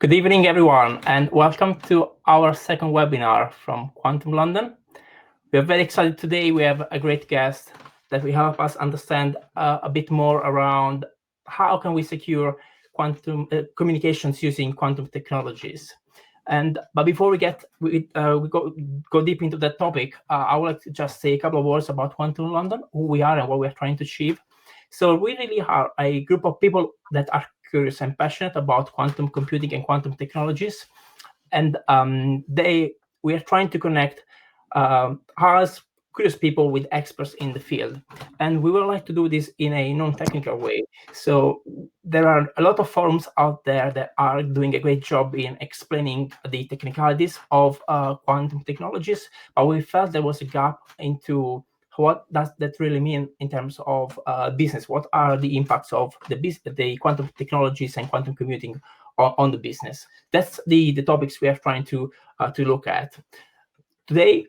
Good evening, everyone, and welcome to our second webinar from Quantum London. We are very excited today. We have a great guest that will help us understand a bit more around how can we secure quantum communications using quantum technologies. But before we go deep into that topic, I would like to just say a couple of words about Quantum London, who we are and what we are trying to achieve. So we really are a group of people that are curious and passionate about quantum computing and quantum technologies. And we are trying to connect us curious people with experts in the field. And we would like to do this in a non-technical way. So there are a lot of forums out there that are doing a great job in explaining the technicalities of quantum technologies, but we felt there was a gap into what does that really mean in terms of business? What are the impacts of the quantum technologies and quantum computing on the business? That's the topics we are trying to look at. Today,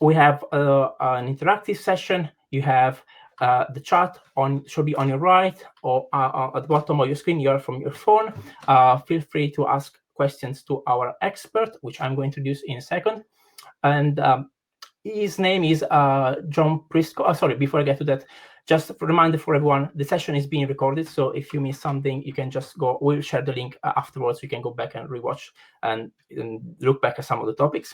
we have an interactive session. You have the chat should be on your right or at the bottom of your screen. You're from your phone. Feel free to ask questions to our expert, which I'm going to introduce in a second. And his name is John Prisco. Sorry, before I get to that, just a reminder for everyone, the session is being recorded. So if you miss something, you can just go, we'll share the link afterwards. You can go back and rewatch and look back at some of the topics.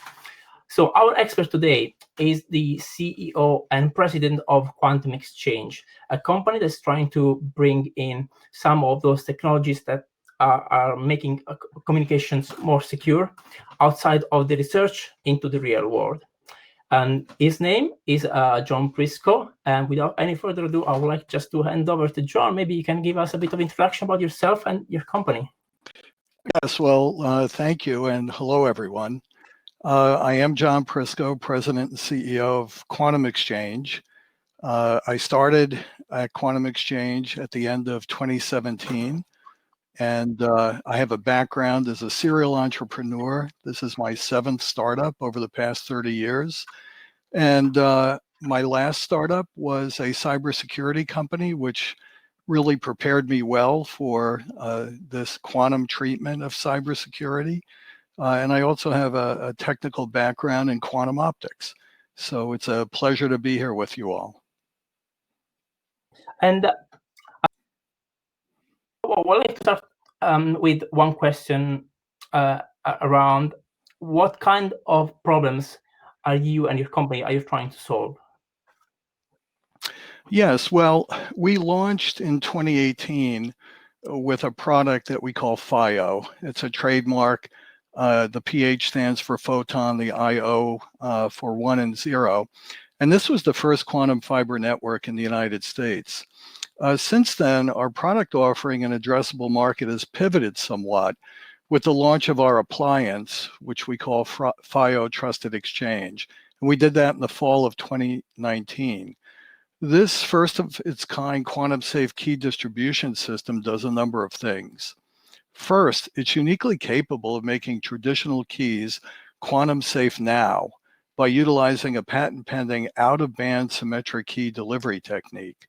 So our expert today is the CEO and president of Quantum Xchange, a company that's trying to bring in some of those technologies that are making communications more secure outside of the research into the real world. And his name is John Prisco. And without any further ado, I would like just to hand over to John. Maybe you can give us a bit of introduction about yourself and your company. Yes, well, thank you, and hello, everyone. I am John Prisco, President and CEO of Quantum Xchange. I started at Quantum Xchange at the end of 2017, and I have a background as a serial entrepreneur. This is my 7th startup over the past 30 years. And my last startup was a cybersecurity company, which really prepared me well for this quantum treatment of cybersecurity. And I also have a technical background in quantum optics. So it's a pleasure to be here with you all. And well, I'd like to start with one question around what kind of problems are you and your company are you trying to solve? Yes, well, we launched in 2018 with a product that we call FIO. It's a trademark. The PH stands for photon, the IO for 1 and 0. And this was the first quantum fiber network in the United States. Since then, our product offering and addressable market has pivoted somewhat with the launch of our appliance, which we call FIO Trusted Exchange. And we did that in the fall of 2019. This first of its kind quantum safe key distribution system does a number of things. First, it's uniquely capable of making traditional keys quantum safe now by utilizing a patent pending out-of-band symmetric key delivery technique.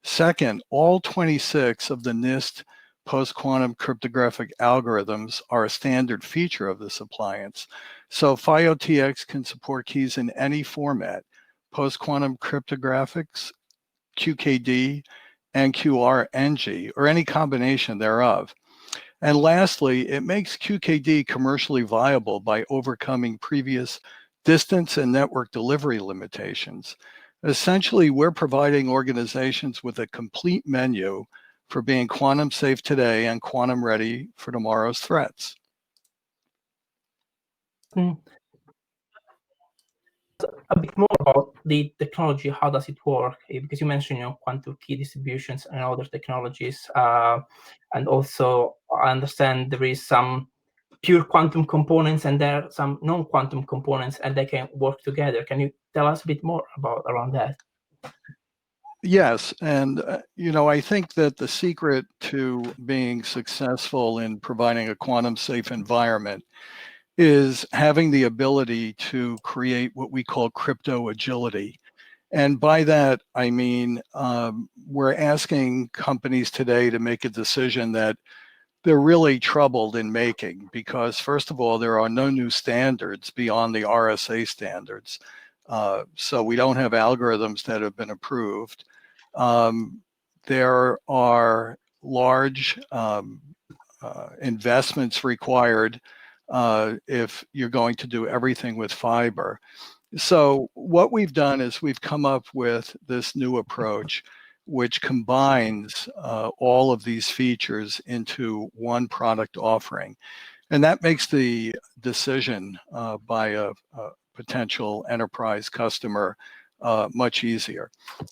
Second, all 26 of the NIST post-quantum cryptographic algorithms are a standard feature of this appliance. So FIO-TX can support keys in any format: post-quantum cryptographics, QKD, NQR-NG, or any combination thereof. And lastly, it makes QKD commercially viable by overcoming previous distance and network delivery limitations. Essentially, we're providing organizations with a complete menu for being quantum safe today and quantum ready for tomorrow's threats. A bit more about the technology. How does it work? Because you mentioned, quantum key distributions and other technologies, and also I understand there is some pure quantum components and there are some non-quantum components, and they can work together. Can you tell us a bit more around that? Yes, and I think that the secret to being successful in providing a quantum safe environment is having the ability to create what we call crypto agility. And by that, I mean, we're asking companies today to make a decision that they're really troubled in making because, first of all, there are no new standards beyond the RSA standards. So we don't have algorithms that have been approved. There are large investments required if you're going to do everything with fiber. So what we've done is we've come up with this new approach, which combines all of these features into one product offering. And that makes the decision by a potential enterprise customer much easier.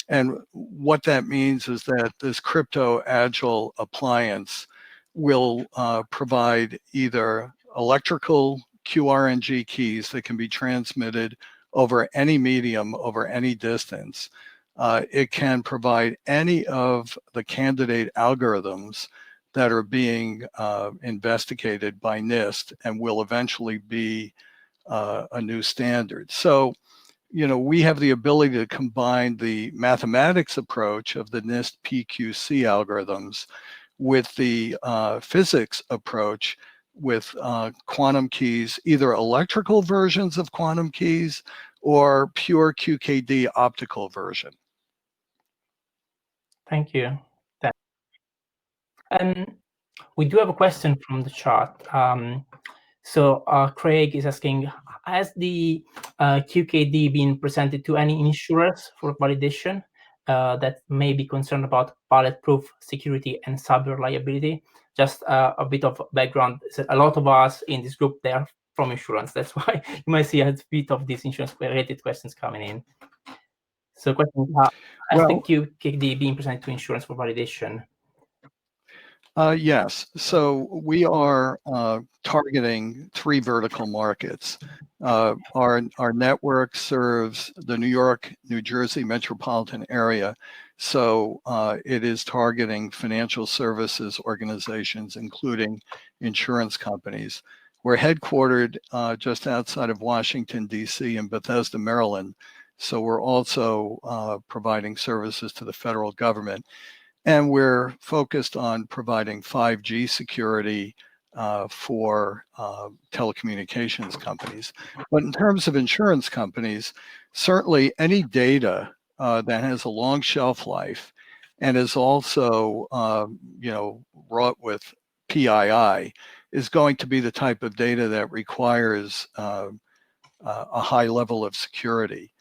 And what that means is that this crypto agile appliance will provide either electrical QRNG keys that can be transmitted over any medium, over any distance. It can provide any of the candidate algorithms that are being investigated by NIST and will eventually be a new standard. So, we have the ability to combine the mathematics approach of the NIST PQC algorithms with the physics approach with quantum keys, either electrical versions of quantum keys or pure QKD optical version. Thank you. We do have a question from the chat. So Craig is asking, has the QKD been presented to any insurers for validation that may be concerned about bulletproof security and cyber liability? Just a bit of background. So a lot of us in this group, they are from insurance. That's why you might see a bit of these insurance-related questions coming in. So question, has the QKD being presented to insurance for validation? Yes. So we are targeting 3 vertical markets. Our network serves the New York, New Jersey metropolitan area. So it is targeting financial services organizations, including insurance companies. We're headquartered just outside of Washington, D.C. in Bethesda, Maryland. So we're also providing services to the federal government. And we're focused on providing 5G security for telecommunications companies. But in terms of insurance companies, certainly any data that has a long shelf life and is also, wrought with PII is going to be the type of data that requires a high level of security.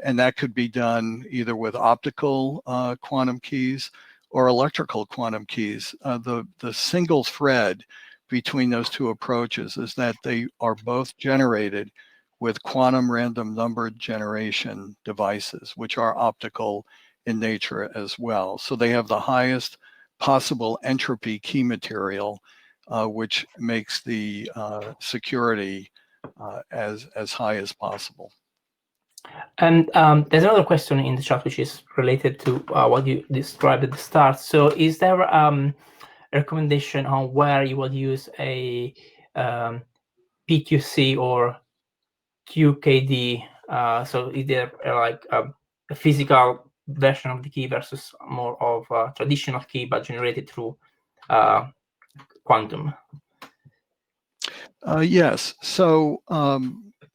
And that could be done either with optical quantum keys or electrical quantum keys. The single thread between those two approaches is that they are both generated with quantum random number generation devices, which are optical in nature as well. So they have the highest possible entropy key material, which makes the security as high as possible. And there's another question in the chat which is related to what you described at the start. So is there a recommendation on where you will use a PQC or QKD? So is there like a physical version of the key versus more of a traditional key but generated through quantum? Yes. So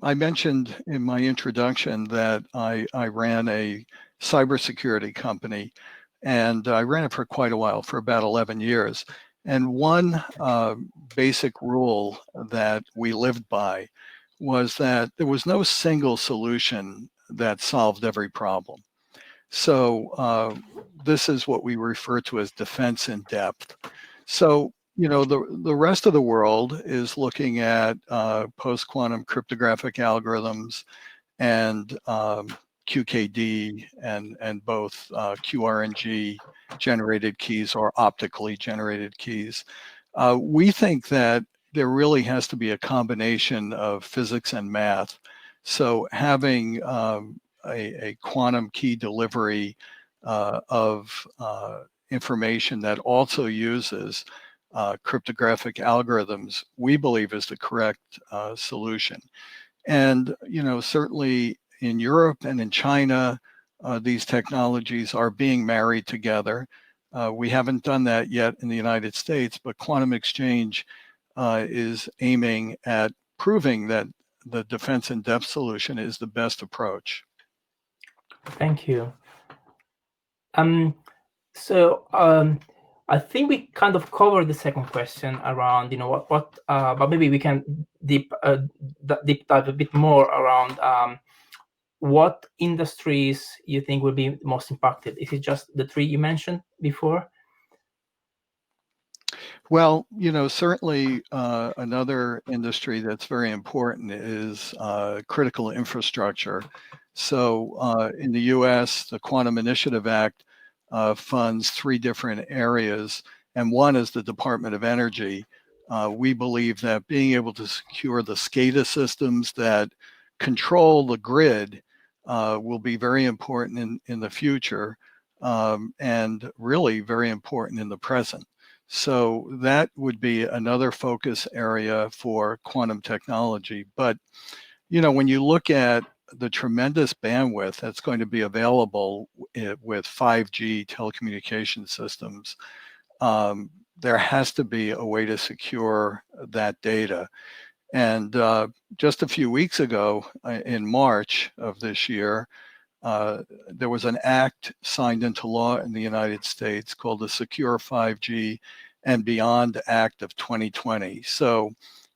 I mentioned in my introduction that I ran a cybersecurity company, and I ran it for quite a while, for about 11 years. And one basic rule that we lived by was that there was no single solution that solved every problem. So this is what we refer to as defense in depth. So the rest of the world is looking at post-quantum cryptographic algorithms and QKD and both QRNG generated keys or optically generated keys. We think that there really has to be a combination of physics and math. So having a quantum key delivery of information that also uses cryptographic algorithms, we believe is the correct solution. And, certainly in Europe and in China, these technologies are being married together. We haven't done that yet in the United States, but Quantum Xchange is aiming at proving that the defense in depth solution is the best approach. Thank you. I think we kind of covered the second question around, but maybe we can deep dive a bit more around what industries you think will be most impacted. Is it just the three you mentioned before? Well, certainly another industry that's very important is critical infrastructure. So in the US, the Quantum Initiative Act funds 3 different areas, and one is the Department of Energy. We believe that being able to secure the SCADA systems that control the grid will be very important in the future, and really very important in the present. So that would be another focus area for quantum technology. But, when you look at the tremendous bandwidth that's going to be available with 5G telecommunication systems, there has to be a way to secure that data. And just a few weeks ago, in March of this year, there was an act signed into law in the United States called the Secure 5G and Beyond Act of 2020. So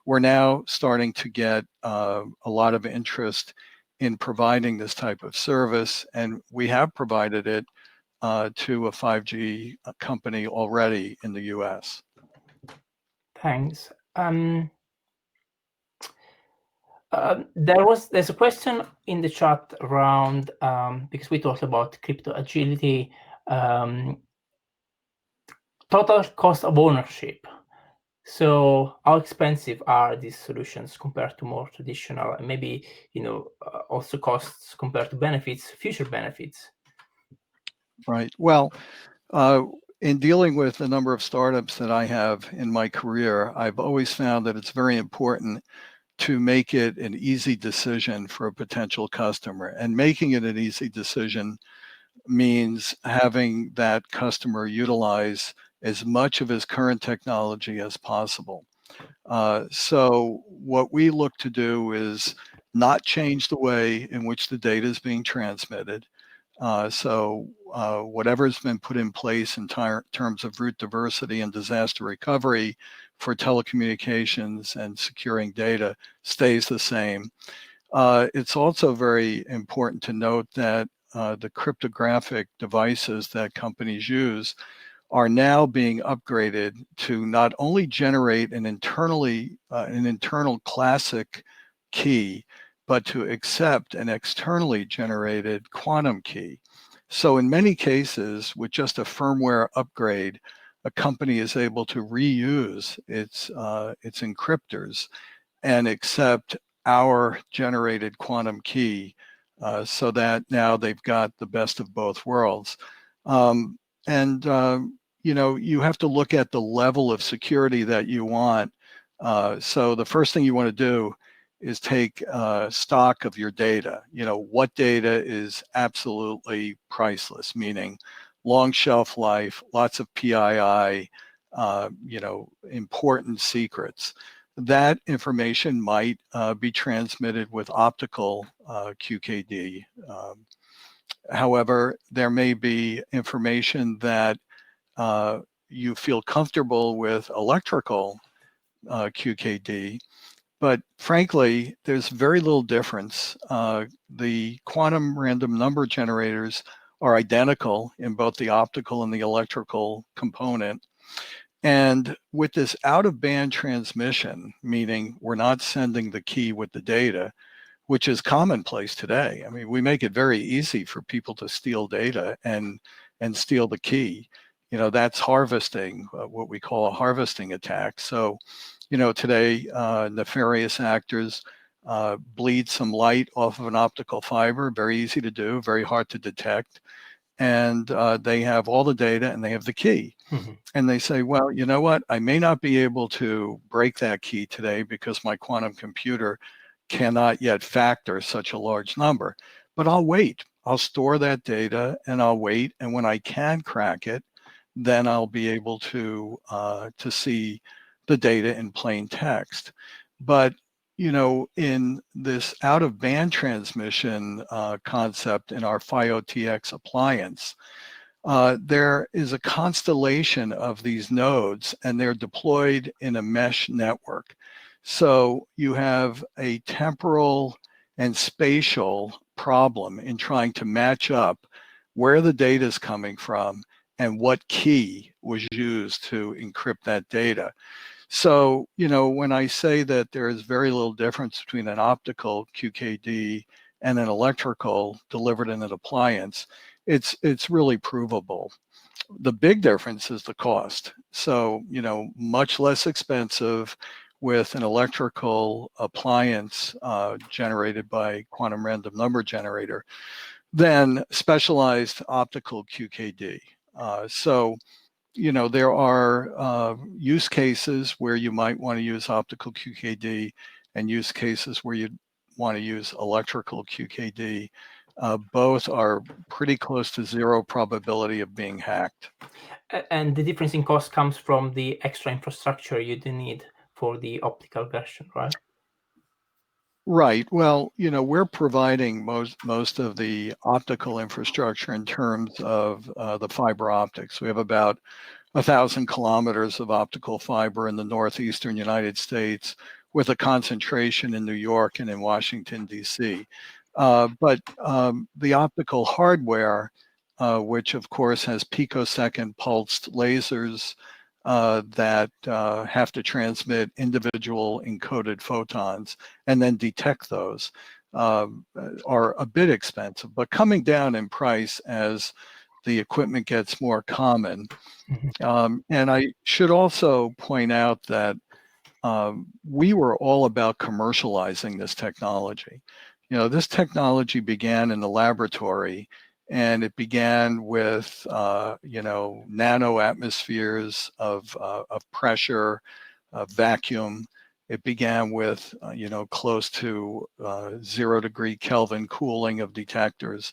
we're now starting to get a lot of interest in providing this type of service, and we have provided it to a 5G company already in the US. Thanks. There's a question in the chat around, because we talked about crypto agility, total cost of ownership. So how expensive are these solutions compared to more traditional, and maybe also costs compared to benefits, future benefits? Right. Well, in dealing with a number of startups that I have in my career, I've always found that it's very important to make it an easy decision for a potential customer. And making it an easy decision means having that customer utilize as much of his current technology as possible. So what we look to do is not change the way in which the data is being transmitted. So whatever's been put in place in terms of root diversity and disaster recovery for telecommunications and securing data stays the same. It's also very important to note that the cryptographic devices that companies use are now being upgraded to not only generate an internal classic key, but to accept an externally generated quantum key. So in many cases, with just a firmware upgrade, a company is able to reuse its encryptors and accept our generated quantum key, so that now they've got the best of both worlds. You have to look at the level of security that you want. So the first thing you want to do is take stock of your data. What data is absolutely priceless, meaning long shelf life, lots of PII, important secrets. That information might be transmitted with optical QKD. However, there may be information that you feel comfortable with electrical QKD, but frankly, there's very little difference. The quantum random number generators are identical in both the optical and the electrical component. And with this out-of-band transmission, meaning we're not sending the key with the data, which is commonplace today. I mean, we make it very easy for people to steal data and steal the key. That's harvesting, what we call a harvesting attack. So, today, nefarious actors bleed some light off of an optical fiber, very easy to do, very hard to detect. And they have all the data and they have the key. Mm-hmm. And they say, well, you know what? I may not be able to break that key today because my quantum computer cannot yet factor such a large number, but I'll wait. I'll store that data and I'll wait. And when I can crack it, then I'll be able to see the data in plain text. But in this out-of-band transmission concept in our FiOTX appliance, there is a constellation of these nodes, and they're deployed in a mesh network. So you have a temporal and spatial problem in trying to match up where the data is coming from and what key was used to encrypt that data. So, when I say that there is very little difference between an optical QKD and an electrical delivered in an appliance, it's really provable. The big difference is the cost. So, much less expensive with an electrical appliance generated by quantum random number generator than specialized optical QKD. So, there are use cases where you might want to use optical QKD and use cases where you want to use electrical QKD. Both are pretty close to zero probability of being hacked. And the difference in cost comes from the extra infrastructure you do need for the optical version, right? Right. Well, we're providing most of the optical infrastructure in terms of the fiber optics. We have about 1,000 kilometers of optical fiber in the northeastern United States, with a concentration in New York and in Washington, D.C. But the optical hardware, which of course has picosecond pulsed lasers that have to transmit individual encoded photons and then detect those, are a bit expensive, but coming down in price as the equipment gets more common. And I should also point out that we were all about commercializing this technology. This technology began in the laboratory, and it began with nano atmospheres of pressure, vacuum. It began with close to 0 degree Kelvin cooling of detectors.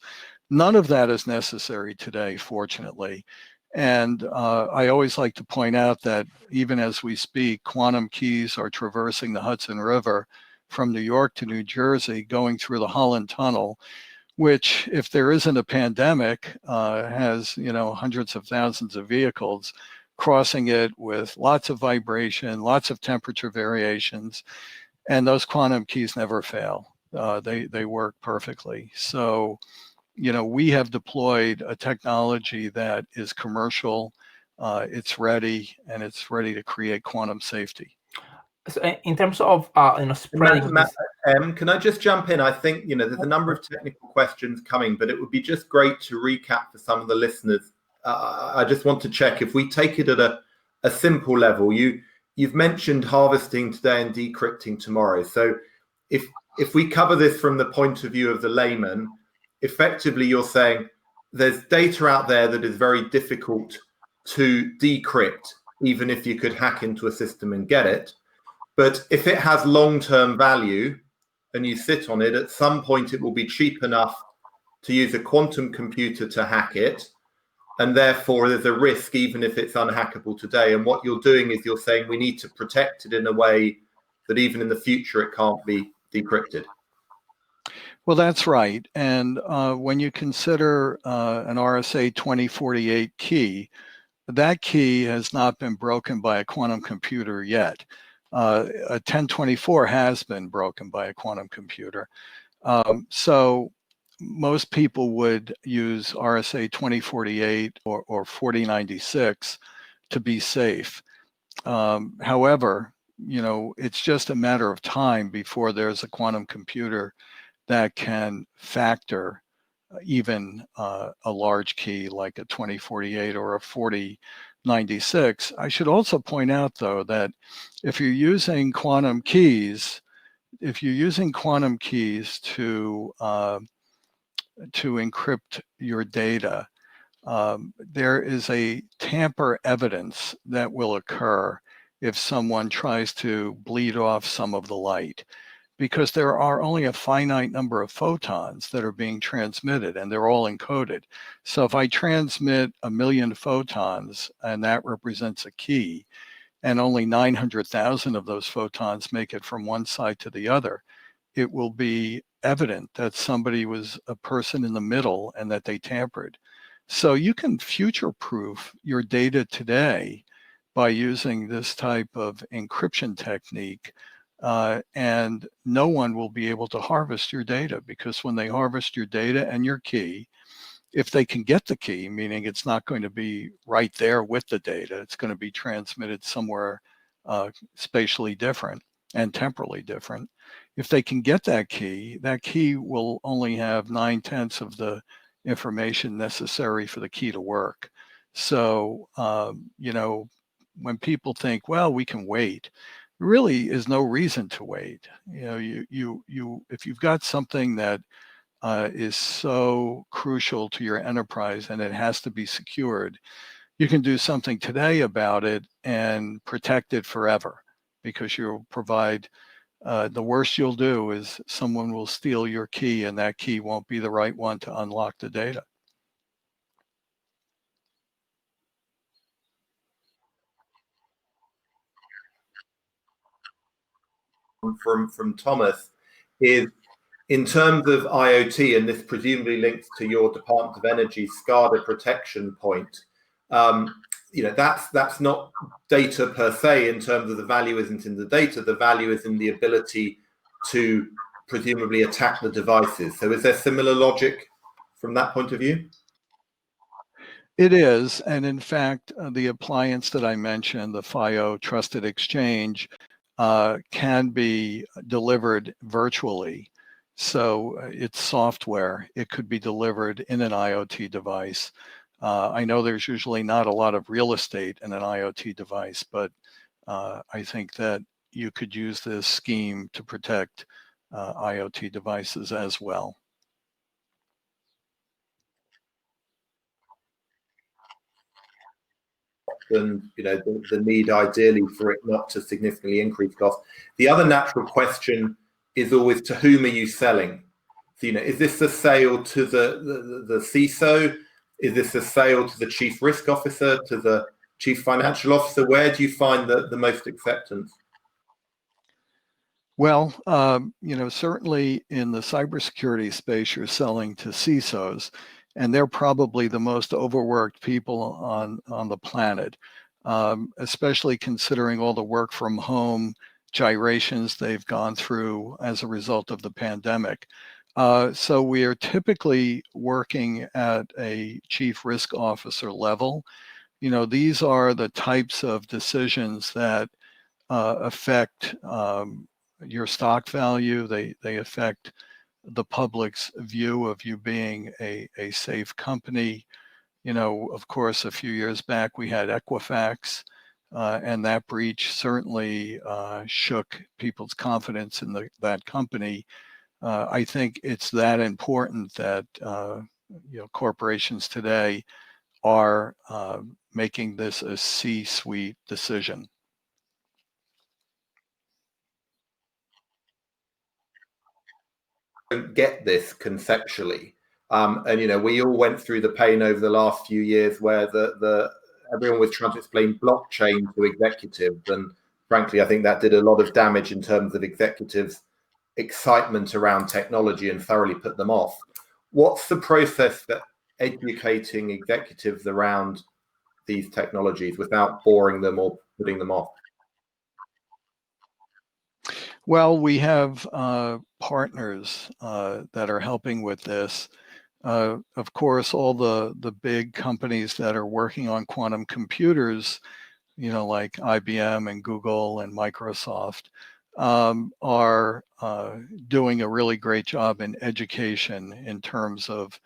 None of that is necessary today, fortunately. And I always like to point out that even as we speak, quantum keys are traversing the Hudson River from New York to New Jersey, going through the Holland Tunnel, which, if there isn't a pandemic, has hundreds of thousands of vehicles crossing it with lots of vibration, lots of temperature variations, and those quantum keys never fail. They work perfectly. So, we have deployed a technology that is commercial, it's ready, and it's ready to create quantum safety. So in terms of spreading Matt, can I just jump in? I think there's a number of technical questions coming, but it would be just great to recap for some of the listeners. I just want to check if we take it at a simple level. You've mentioned harvesting today and decrypting tomorrow. So if we cover this from the point of view of the layman, effectively you're saying there's data out there that is very difficult to decrypt, even if you could hack into a system and get it. But if it has long-term value and you sit on it, at some point it will be cheap enough to use a quantum computer to hack it. And therefore there's a risk even if it's unhackable today. And what you're doing is you're saying we need to protect it in a way that even in the future it can't be decrypted. Well, that's right. And when you consider an RSA 2048 key, that key has not been broken by a quantum computer yet. A 1024 has been broken by a quantum computer. So most people would use RSA 2048 or 4096 to be safe. However, it's just a matter of time before there's a quantum computer that can factor even a large key like a 2048 or a 4096. I should also point out, though, that if you're using quantum keys, to encrypt your data, there is a tamper evidence that will occur if someone tries to bleed off some of the light. because there are only a finite number of photons that are being transmitted, and they're all encoded. So if I transmit 1 million photons, and that represents a key, and only 900,000 of those photons make it from one side to the other, it will be evident that somebody was a person in the middle and that they tampered. So you can future-proof your data today by using this type of encryption technique, and no one will be able to harvest your data, because when they harvest your data and your key, if they can get the key, meaning it's not going to be right there with the data, it's going to be transmitted somewhere spatially different and temporally different. If they can get that key will only have 9/10 of the information necessary for the key to work. So, when people think, well, we can wait, there really is no reason to wait. If you've got something that is so crucial to your enterprise and it has to be secured, you can do something today about it and protect it forever, because you'll provide, the worst you'll do is someone will steal your key, and that key won't be the right one to unlock the data. From Thomas is, in terms of IoT, and this presumably links to your Department of Energy SCADA protection point, that's not data per se, in terms of the value isn't in the data, the value is in the ability to presumably attack the devices. So is there similar logic from that point of view? It is, and in fact, the appliance that I mentioned, the FIO Trusted Exchange, can be delivered virtually. So it's software. It could be delivered in an IoT device. I know there's usually not a lot of real estate in an IoT device, but I think that you could use this scheme to protect IoT devices as well. Than the need ideally for it not to significantly increase cost. The other natural question is always, to whom are you selling? So, is this a sale to the CISO? Is this a sale to the chief risk officer, to the chief financial officer? Where do you find the most acceptance? Well, certainly in the cybersecurity space, you're selling to CISOs, and they're probably the most overworked people on the planet, especially considering all the work from home gyrations they've gone through as a result of the pandemic. So we are typically working at a chief risk officer level. These are the types of decisions that affect your stock value. They affect the public's view of you being a safe company. Of course, a few years back, we had Equifax, and that breach certainly shook people's confidence in that company. I think it's that important that corporations today are making this a C-suite decision. Don't get this conceptually, and we all went through the pain over the last few years where everyone was trying to explain blockchain to executives, and frankly, I think that did a lot of damage in terms of executives' excitement around technology and thoroughly put them off. What's the process for educating executives around these technologies without boring them or putting them off? Well, we have partners that are helping with this. Of course, all the big companies that are working on quantum computers, like IBM and Google and Microsoft, are doing a really great job in education in terms of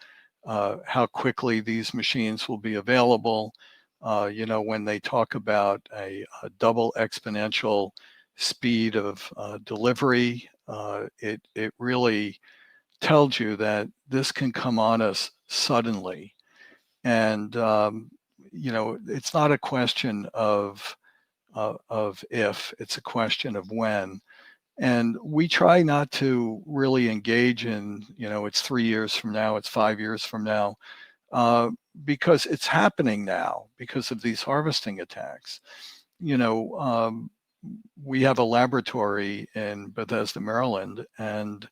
how quickly these machines will be available. When they talk about a double exponential speed of delivery, it really tells you that this can come on us suddenly. And, it's not a question of if, it's a question of when. And we try not to really engage in, it's 3 years from now, it's 5 years from now, because it's happening now because of these harvesting attacks. We have a laboratory in Bethesda, Maryland, and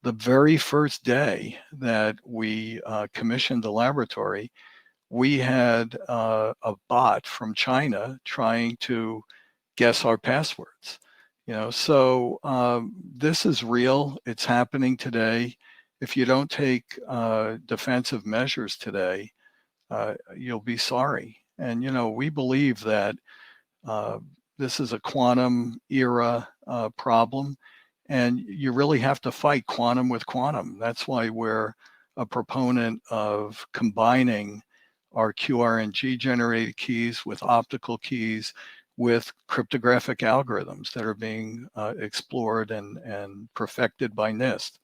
the very first day that we commissioned the laboratory, we had a bot from China trying to guess our passwords. So this is real. It's happening today. If you don't take defensive measures today, you'll be sorry. And we believe that this is a quantum era problem, and you really have to fight quantum with quantum. That's why we're a proponent of combining our QRNG generated keys with optical keys with cryptographic algorithms that are being explored and perfected by NIST.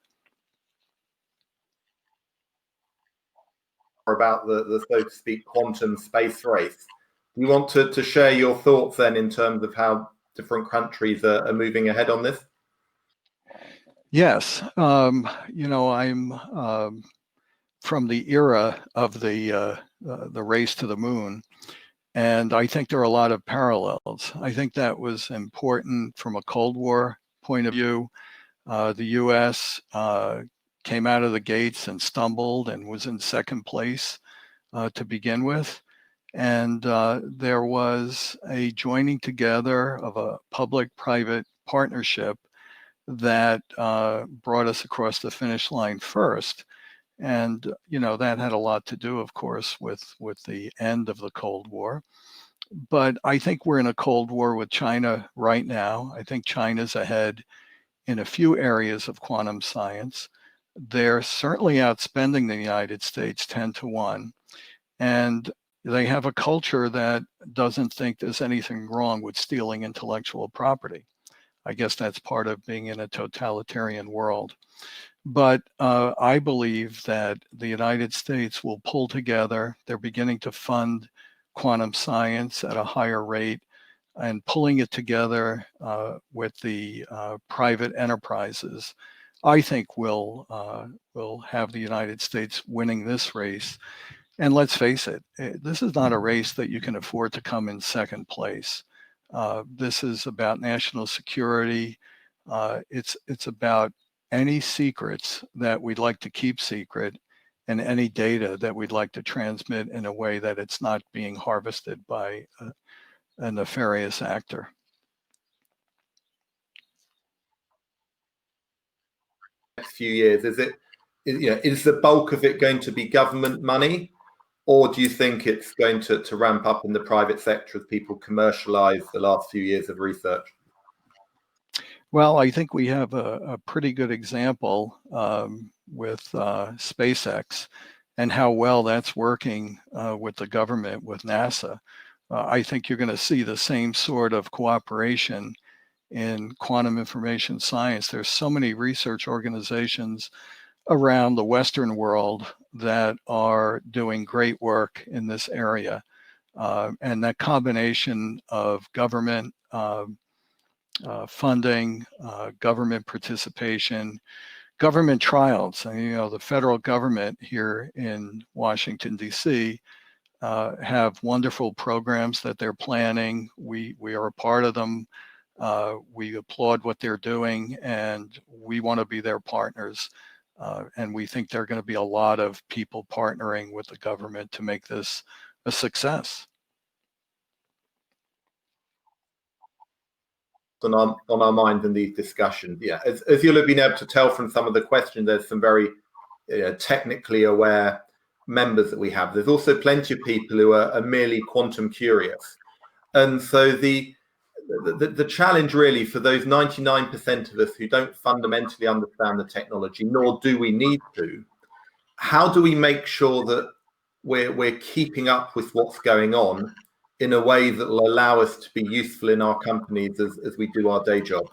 About the so to speak quantum space race. Do you want to share your thoughts then in terms of how different countries are moving ahead on this? Yes, I'm from the era of the race to the moon, and I think there are a lot of parallels. I think that was important from a Cold War point of view. The U.S. Came out of the gates and stumbled and was in second place to begin with. And there was a joining together of a public-private partnership that brought us across the finish line first. And, that had a lot to do, of course, with the end of the Cold War. But I think we're in a Cold War with China right now. I think China's ahead in a few areas of quantum science. They're certainly outspending the United States 10-1. And they have a culture that doesn't think there's anything wrong with stealing intellectual property. I guess that's part of being in a totalitarian world. But I believe that the United States will pull together. They're beginning to fund quantum science at a higher rate and pulling it together with the private enterprises. I think will have the United States winning this race. And let's face it, this is not a race that you can afford to come in second place. This is about national security. It's about any secrets that we'd like to keep secret and any data that we'd like to transmit in a way that it's not being harvested by a nefarious actor. Next few years, is the bulk of it going to be government money, or do you think it's going to ramp up in the private sector as people commercialize the last few years of research? Well, I think we have a pretty good example with SpaceX and how well that's working with the government, with NASA. I think you're going to see the same sort of cooperation in quantum information science. There's so many research organizations around the Western world that are doing great work in this area. And that combination of government funding, government participation, government trials. And, the federal government here in Washington, D.C. Have wonderful programs that they're planning. We are a part of them. We applaud what they're doing, and we want to be their partners. And we think there are going to be a lot of people partnering with the government to make this a success. On our mind in these discussions, yeah. As you'll have been able to tell from some of the questions, there's some very technically aware members that we have. There's also plenty of people who are merely quantum curious, and so the challenge really for those 99% of us who don't fundamentally understand the technology, nor do we need to, how do we make sure that we're keeping up with what's going on in a way that will allow us to be useful in our companies as we do our day jobs?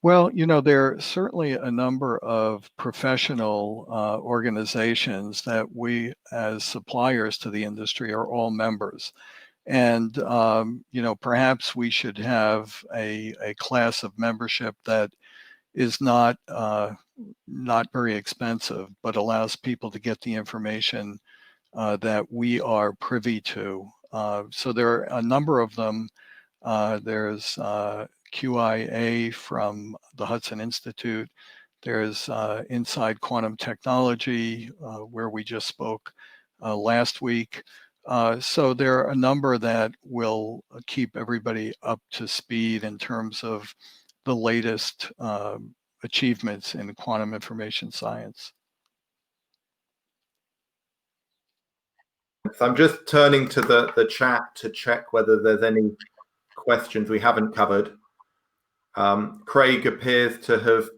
Well, there are certainly a number of professional organizations that we as suppliers to the industry are all members. And perhaps we should have a class of membership that is not very expensive, but allows people to get the information that we are privy to. So there are a number of them. There's QIA from the Hudson Institute. There's Inside Quantum Technology, where we just spoke last week. So there are a number that will keep everybody up to speed in terms of the latest achievements in quantum information science. So I'm just turning to the chat to check whether there's any questions we haven't covered. Craig appears to have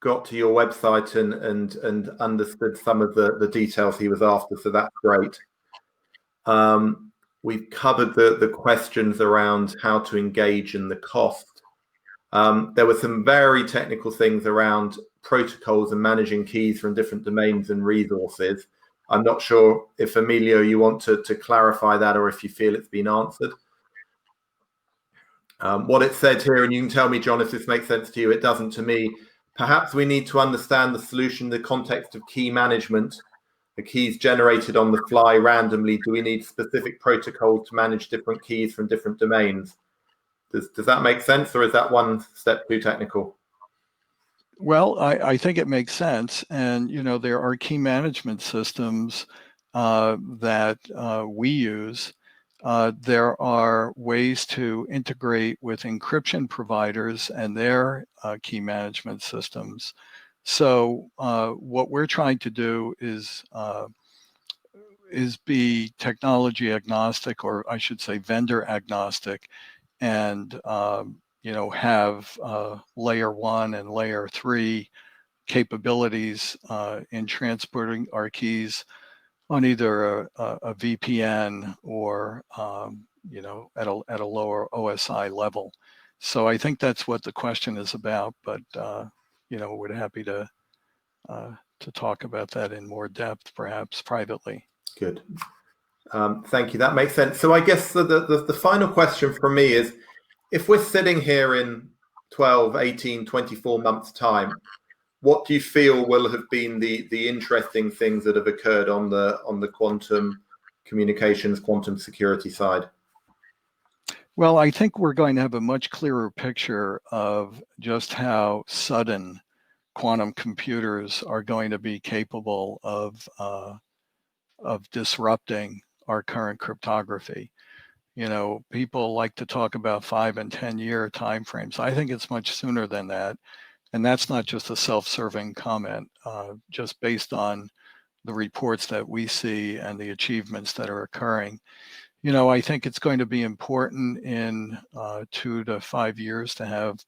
got to your website and understood some of the details he was after, so that's great. We've covered the questions around how to engage and the cost. There were some very technical things around protocols and managing keys from different domains and resources. I'm not sure if, Emilio, you want to clarify that or if you feel it's been answered. What it said here, and you can tell me, John, if this makes sense to you, it doesn't to me. Perhaps we need to understand the solution in the context of key management. The keys generated on the fly randomly. Do we need specific protocols to manage different keys from different domains? Does that make sense, or is that one step too technical? Well, I think it makes sense. And, there are key management systems that we use. There are ways to integrate with encryption providers and their key management systems. So what we're trying to do is be technology agnostic, or I should say vendor agnostic, and have layer 1 and layer 3 capabilities in transporting our keys on either a VPN or at a lower OSI level. So I think that's what the question is about, but we're happy to talk about that in more depth, perhaps privately. Good. Thank you. That makes sense. So I guess the final question from me is, if we're sitting here in 12, 18, 24 months' time, what do you feel will have been the interesting things that have occurred on the quantum communications, quantum security side? Well, I think we're going to have a much clearer picture of just how sudden quantum computers are going to be capable of disrupting our current cryptography. People like to talk about 5 and 10 year timeframes. I think it's much sooner than that. And that's not just a self-serving comment, just based on the reports that we see and the achievements that are occurring. I think it's going to be important in 2 to 5 years to have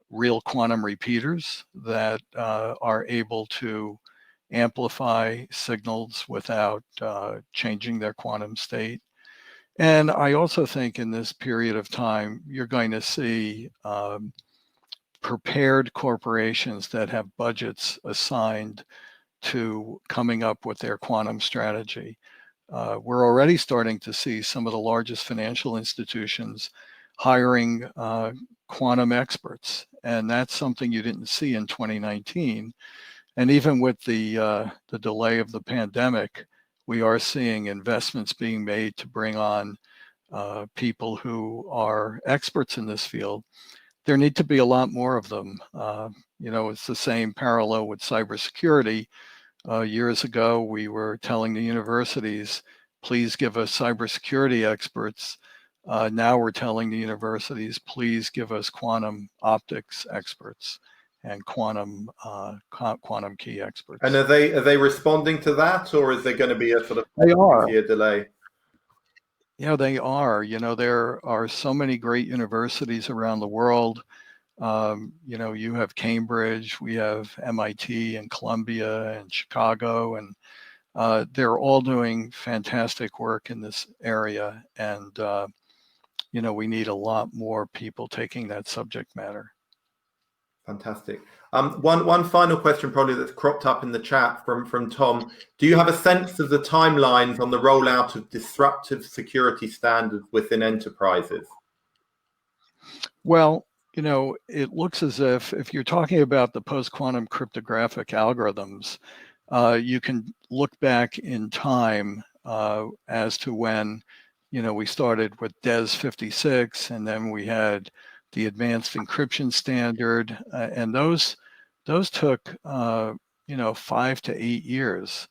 real quantum repeaters that are able to amplify signals without changing their quantum state. And I also think in this period of time, you're going to see prepared corporations that have budgets assigned to coming up with their quantum strategy. We're already starting to see some of the largest financial institutions hiring quantum experts, and that's something you didn't see in 2019. And even with the delay of the pandemic, we are seeing investments being made to bring on people who are experts in this field. There need to be a lot more of them. It's the same parallel with cybersecurity. Years ago, we were telling the universities, please give us cybersecurity experts. Now we're telling the universities, please give us quantum optics experts and quantum key experts. And are they responding to that, or is there going to be a sort of year delay? Yeah, they are. There are so many great universities around the world. You have Cambridge, we have MIT and Columbia and Chicago, and they're all doing fantastic work in this area. And, we need a lot more people taking that subject matter. Fantastic. One final question probably that's cropped up in the chat from Tom. Do you have a sense of the timelines on the rollout of disruptive security standards within enterprises? Well, it looks as if you're talking about the post-quantum cryptographic algorithms, you can look back in time as to when, we started with DES 56, and then we had the advanced encryption standard, and those took 5 to 8 years.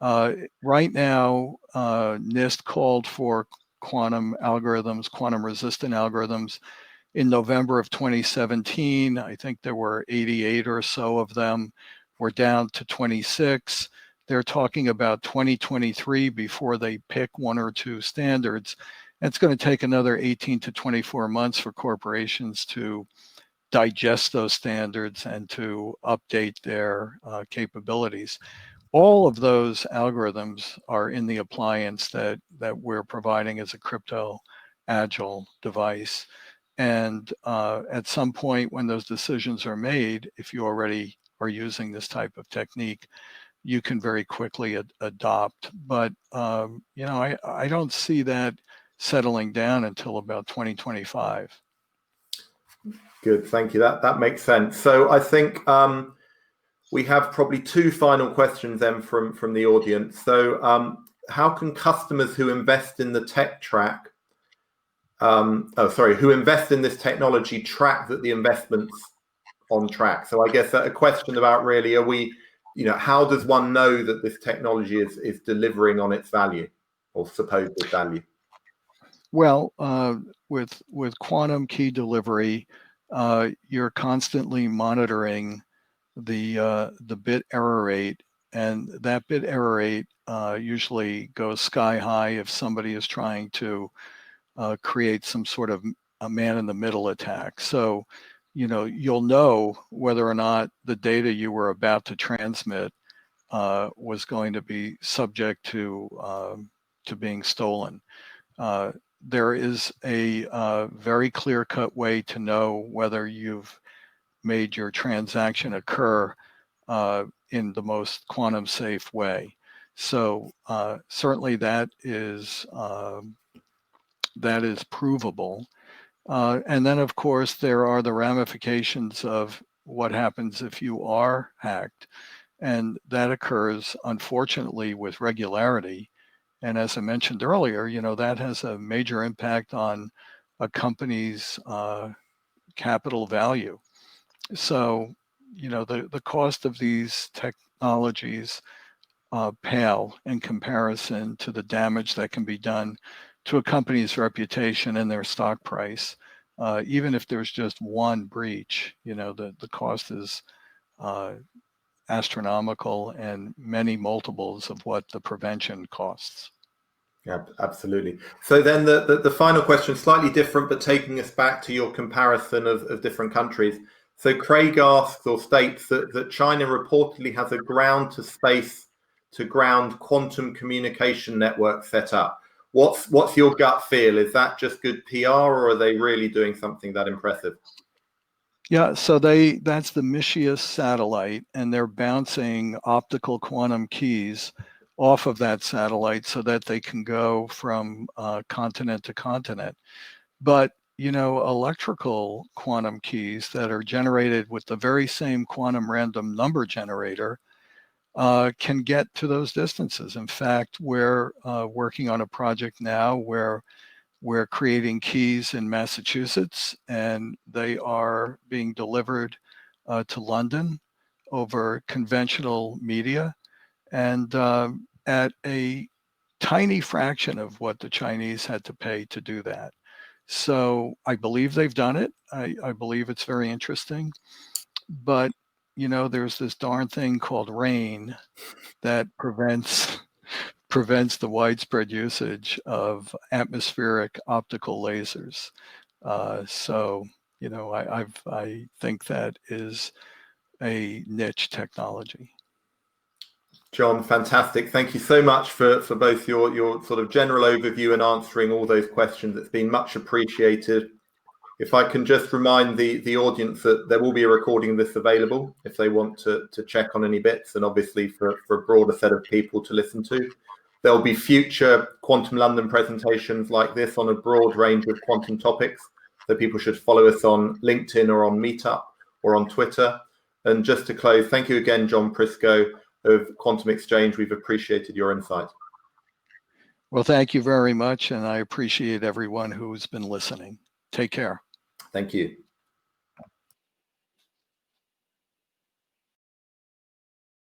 Right now, NIST called for quantum algorithms, quantum resistant algorithms. In November of 2017, I think there were 88 or so of them. We're down to 26. They're talking about 2023 before they pick one or two standards. And it's going to take another 18 to 24 months for corporations to digest those standards and to update their capabilities. All of those algorithms are in the appliance that we're providing as a crypto agile device. And at some point when those decisions are made, if you already are using this type of technique, you can very quickly adopt. But, I don't see that settling down until about 2025. Good, thank you. That makes sense. So I think we have probably two final questions then from the audience. So how can customers who invest in the tech track, who invest in this technology track that the investment's on track? So I guess a question about really, are we, how does one know that this technology is delivering on its value or supposed value? Well, with quantum key delivery, you're constantly monitoring the bit error rate, and that bit error rate usually goes sky high if somebody is trying to create some sort of a man-in-the-middle attack. So, you'll know whether or not the data you were about to transmit was going to be subject to being stolen. There is a very clear-cut way to know whether you've made your transaction occur in the most quantum safe way. So certainly that is provable. And then, of course, there are the ramifications of what happens if you are hacked. And that occurs, unfortunately, with regularity. And as I mentioned earlier, that has a major impact on a company's capital value. So, the cost of these technologies pale in comparison to the damage that can be done to a company's reputation and their stock price. Even if there's just one breach, the cost is astronomical and many multiples of what the prevention costs. Yeah, absolutely. So then the final question, slightly different, but taking us back to your comparison of different countries. So Craig asks or states that China reportedly has a ground to space to ground quantum communication network set up. What's your gut feel? Is that just good PR, or are they really doing something that impressive? Yeah, so that's the Mischius satellite, and they're bouncing optical quantum keys off of that satellite so that they can go from continent to continent. But, electrical quantum keys that are generated with the very same quantum random number generator can get to those distances. In fact, we're working on a project now where we're creating keys in Massachusetts, and they are being delivered to London over conventional media, and at a tiny fraction of what the Chinese had to pay to do that. So I believe they've done it. I believe it's very interesting. But, there's this darn thing called rain that prevents the widespread usage of atmospheric optical lasers. So, I think that is a niche technology. John, fantastic. Thank you so much for both your sort of general overview and answering all those questions. It's been much appreciated. If I can just remind the audience that there will be a recording of this available if they want to check on any bits, and obviously for a broader set of people to listen to. There'll be future Quantum London presentations like this on a broad range of quantum topics. So people should follow us on LinkedIn or on Meetup or on Twitter. And just to close, thank you again, John Prisco of Quantum Xchange. We've appreciated your insight. Well, thank you very much. And I appreciate everyone who's been listening. Take care. Thank you.